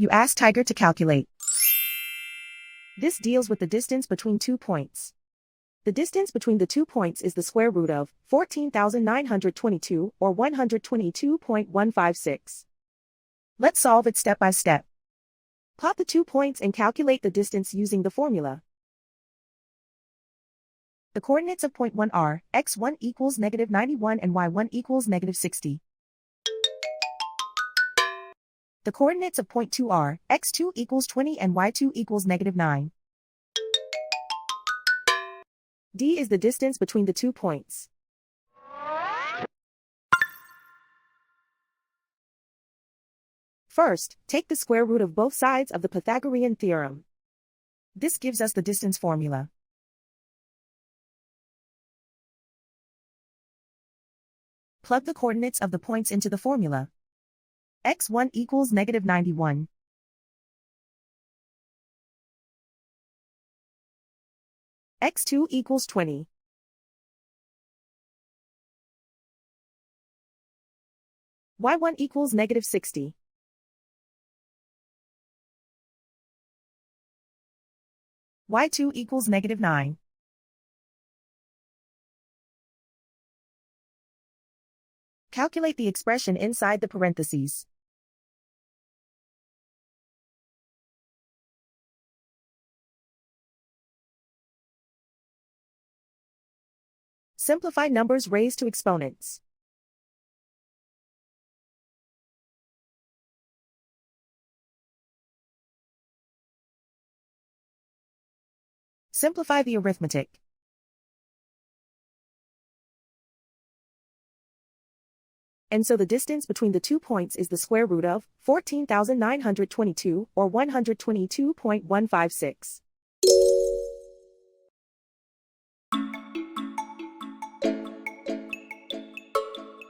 You ask Tiger to calculate. This deals with the distance between 2 points. The distance between the 2 points is the square root of 14,922 or 122.156. Let's solve it step by step. Plot the 2 points and calculate the distance using the formula. The coordinates of point 1 are x1 equals -91 and y1 equals -60. The coordinates of point 2 are x2 equals 20 and y2 equals -9. D is the distance between the 2 points. First, take the square root of both sides of the Pythagorean theorem. This gives us the distance formula. Plug the coordinates of the points into the formula. x1 equals -91. x2 equals 20. y1 equals -60. y2 equals -9. Calculate the expression inside the parentheses. Simplify numbers raised to exponents. Simplify the arithmetic. And so the distance between the 2 points is the square root of 14,922 or 122.156.